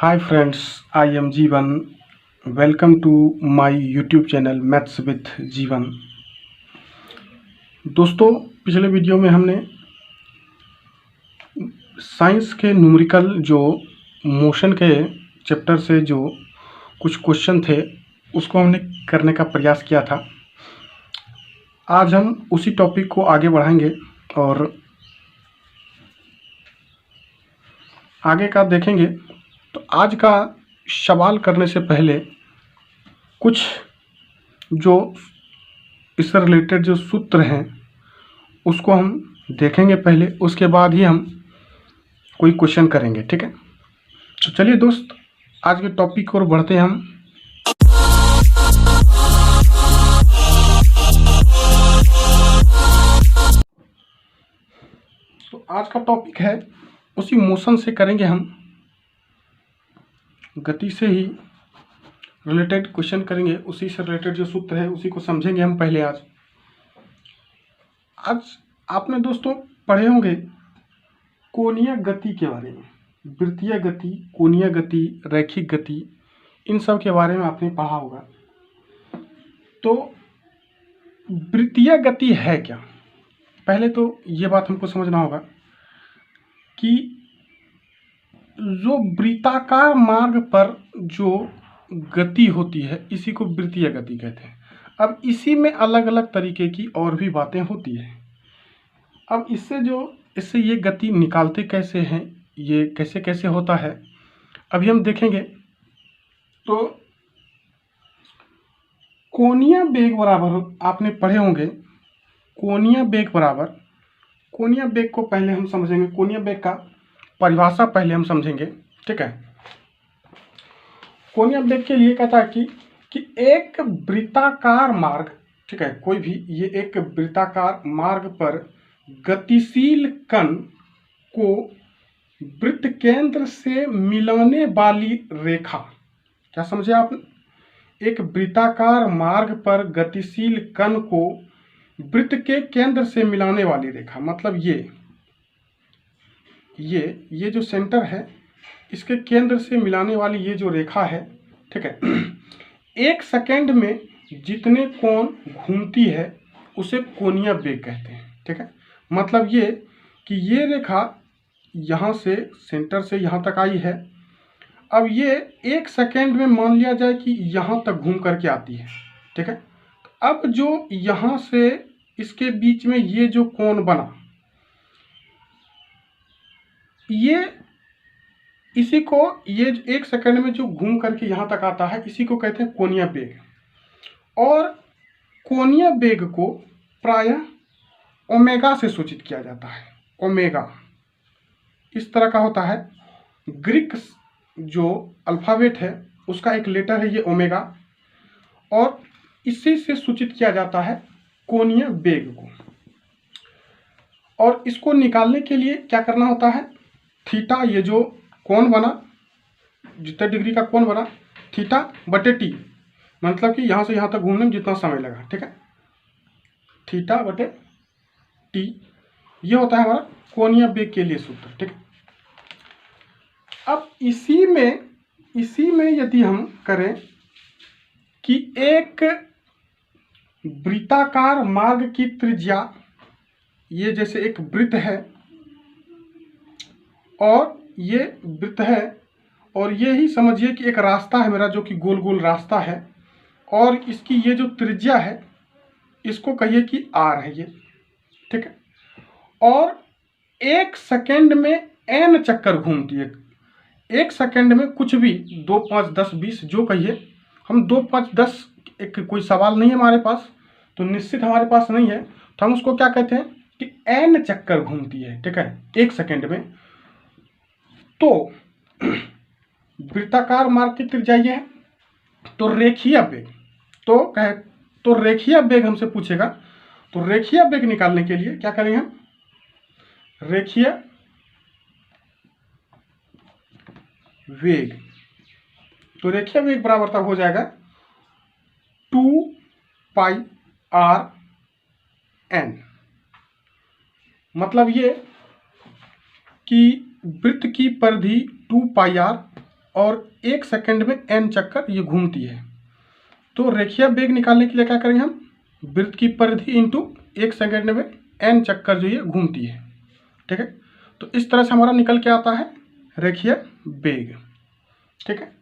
Hi friends, I am Jeevan. Welcome to my YouTube channel Maths with जीवन। दोस्तों, पिछले video में हमने साइंस के न्यूमेरिकल जो मोशन के चैप्टर से जो कुछ क्वेश्चन थे उसको हमने करने का प्रयास किया था। आज हम उसी टॉपिक को आगे बढ़ाएंगे और आगे का देखेंगे। तो आज का सवाल करने से पहले कुछ जो इससे रिलेटेड जो सूत्र हैं उसको हम देखेंगे पहले, उसके बाद ही हम कोई क्वेश्चन करेंगे। ठीक है, तो चलिए दोस्त, आज के टॉपिक की ओर बढ़ते हैं हम। तो आज का टॉपिक है, उसी मोशन से करेंगे हम, गति से ही रिलेटेड क्वेश्चन करेंगे, उसी से रिलेटेड जो सूत्र है उसी को समझेंगे हम पहले। आज आपने दोस्तों पढ़े होंगे कोणीय गति के बारे में, वृत्तीय गति, कोणीय गति, रैखिक गति, इन सब के बारे में आपने पढ़ा होगा। तो वृत्तीय गति है क्या? पहले तो ये बात हमको समझना होगा कि जो वृत्ताकार मार्ग पर जो गति होती है इसी को वृत्तीय गति कहते हैं। अब इसी में अलग अलग तरीके की और भी बातें होती हैं। अब इससे ये गति निकालते कैसे हैं, ये कैसे कैसे होता है, अभी हम देखेंगे। तो कोणीय वेग बराबर आपने पढ़े होंगे, कोणीय वेग बराबर, कोणीय वेग को पहले हम समझेंगे, कोणीय वेग का परिभाषा पहले हम समझेंगे। ठीक है, कोणीय वेग के लिए कहता है कि एक वृत्ताकार मार्ग, ठीक है, कोई भी ये एक वृत्ताकार मार्ग पर गतिशील कण को वृत्त केंद्र से मिलाने वाली रेखा। क्या समझे आप? एक वृत्ताकार मार्ग पर गतिशील कण को वृत्त के केंद्र से मिलाने वाली रेखा, मतलब ये जो सेंटर है इसके केंद्र से मिलाने वाली ये जो रेखा है, ठीक है, एक सेकंड में जितने कोण घूमती है उसे कोणीय वेग कहते हैं। ठीक है, मतलब ये कि ये रेखा यहाँ से सेंटर से यहाँ तक आई है। अब ये एक सेकंड में मान लिया जाए कि यहाँ तक घूम करके आती है। ठीक है, अब जो यहाँ से इसके बीच में ये जो कोण बना, ये इसी को, ये एक सेकंड में जो घूम करके यहाँ तक आता है इसी को कहते हैं कोणीय वेग। और कोणीय वेग को प्रायः ओमेगा से सूचित किया जाता है। ओमेगा इस तरह का होता है, ग्रीक जो अल्फ़ाबेट है उसका एक लेटर है ये ओमेगा, और इसी से सूचित किया जाता है कोणीय वेग को। और इसको निकालने के लिए क्या करना होता है, थीटा, ये जो कोण बना, जितना डिग्री का कोण बना, थीटा बटे टी, मतलब कि यहाँ से यहाँ तक घूमने में जितना समय लगा। ठीक है, थीटा बटे टी, ये होता है हमारा कोणीय वेग के लिए सूत्र। ठीक है, अब इसी में यदि हम करें कि एक वृत्ताकार मार्ग की त्रिज्या, ये जैसे एक वृत्त है और ये वृत्त है, और ये ही समझिए कि एक रास्ता है मेरा जो कि गोल गोल रास्ता है, और इसकी ये जो त्रिज्या है इसको कहिए कि आर है ये। ठीक है, और एक सेकंड में n चक्कर घूमती है। एक सेकंड में कुछ भी 2, 5, 10, 20 जो कहिए, हम 2, 5, 10 एक कोई सवाल नहीं है हमारे पास, तो निश्चित हमारे पास नहीं है, तो हम उसको क्या कहते हैं कि n चक्कर घूमती है। ठीक है, एक सेकंड में। तो वृत्ताकार मार्ग की त्रिज्या ये है। तो रेखीय वेग, तो रेखीय वेग हमसे पूछेगा, तो रेखीय वेग निकालने के लिए क्या करेंगे हम, रेखीय वेग, तो रेखीय वेग बराबर तब हो जाएगा 2πr/n। मतलब ये कि वृत्त की परिधि 2πr और 1 सेकंड में n चक्कर ये घूमती है। तो रेखीय वेग निकालने के लिए क्या करेंगे हम, वृत्त की परिधि इंटू 1 सेकंड में n चक्कर जो ये घूमती है। ठीक है, तो इस तरह से हमारा निकल के आता है रेखीय वेग। ठीक है,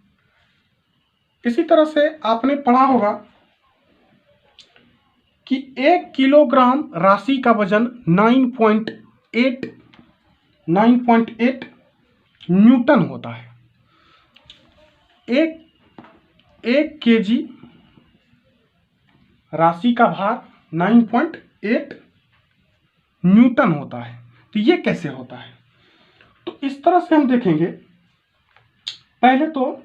इसी तरह से आपने पढ़ा होगा कि 1 किलोग्राम राशि का वजन 9.8 न्यूटन होता है। एक केजी राशि का भार 9.8 न्यूटन होता है। तो ये कैसे होता है, तो इस तरह से हम देखेंगे। पहले तो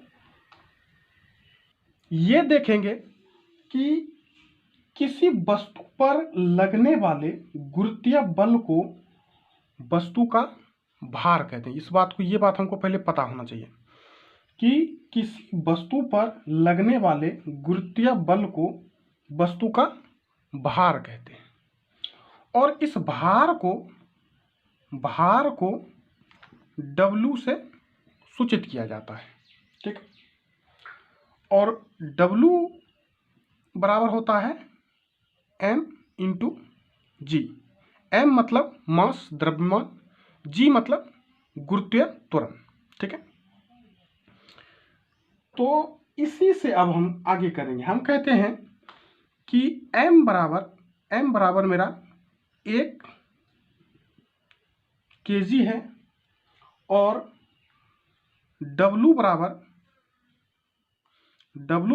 ये देखेंगे कि किसी वस्तु पर लगने वाले गुरुत्वीय बल को वस्तु का भार कहते हैं। ये बात हमको पहले पता होना चाहिए कि किसी वस्तु पर लगने वाले गुरुत्वीय बल को वस्तु का भार कहते हैं, और इस भार को W से सूचित किया जाता है। ठीक, और W बराबर होता है m इंटू जी। m मतलब मास द्रव्यमान, g मतलब गुरुत्वीय त्वरण। ठीक है, तो इसी से अब हम आगे करेंगे। हम कहते हैं कि m बराबर मेरा 1 kg है, और W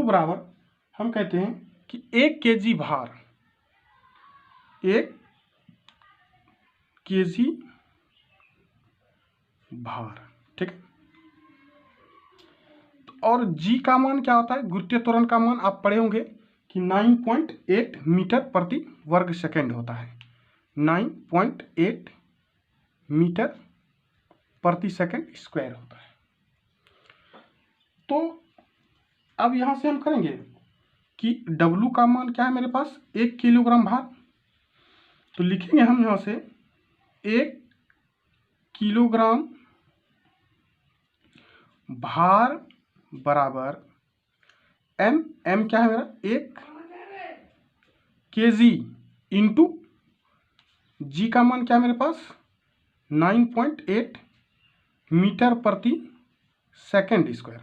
बराबर हम कहते हैं कि 1 kg भार, 1 kg भार। ठीक है, और G का मान क्या होता है, गुरुत्वीय त्वरण का मान आप पढ़े होंगे कि 9.8 मीटर प्रति वर्ग सेकंड होता है। 9.8 मीटर प्रति सेकंड स्क्वायर होता है। तो अब यहां से हम करेंगे कि W का मान क्या है मेरे पास, 1 किलोग्राम भार। तो लिखेंगे हम यहां से 1 किलोग्राम भार बराबर m क्या है मेरा, 1 kg इंटू G का मान क्या है मेरे पास, 9.8 मीटर प्रति सेकंड स्क्वायर।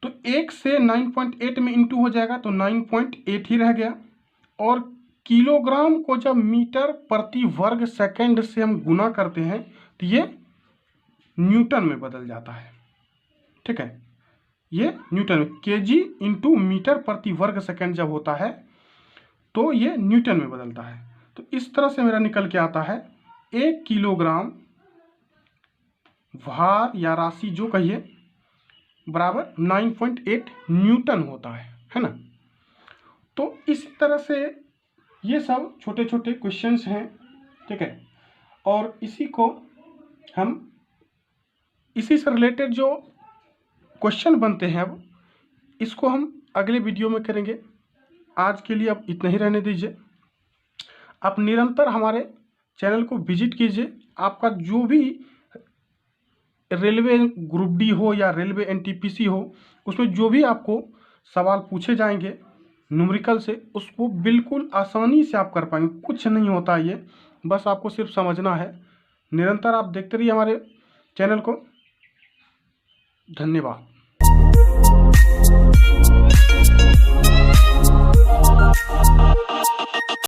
तो 1 से 9.8 में इंटू हो जाएगा तो 9.8 ही रह गया, और किलोग्राम को जब मीटर प्रति वर्ग सेकंड से हम गुना करते हैं तो ये न्यूटन में बदल जाता है। ठीक है, ये न्यूटन में, केजी इंटू मीटर प्रति वर्ग सेकंड जब होता है तो ये न्यूटन में बदलता है। तो इस तरह से मेरा निकल के आता है 1 किलोग्राम भार या राशि जो कहिए बराबर 9.8 न्यूटन होता है ना। तो इसी तरह से ये सब छोटे छोटे क्वेश्चंस हैं। ठीक है, और इसी से रिलेटेड जो क्वेश्चन बनते हैं अब इसको हम अगले वीडियो में करेंगे। आज के लिए अब इतना ही रहने दीजिए। आप निरंतर हमारे चैनल को विजिट कीजिए। आपका जो भी रेलवे ग्रुप डी हो या रेलवे एनटीपीसी हो, उसमें जो भी आपको सवाल पूछे जाएंगे न्यूमेरिकल से, उसको बिल्कुल आसानी से आप कर पाएंगे। कुछ नहीं होता, ये बस आपको सिर्फ समझना है। निरंतर आप देखते रहिए हमारे चैनल को। धन्यवाद।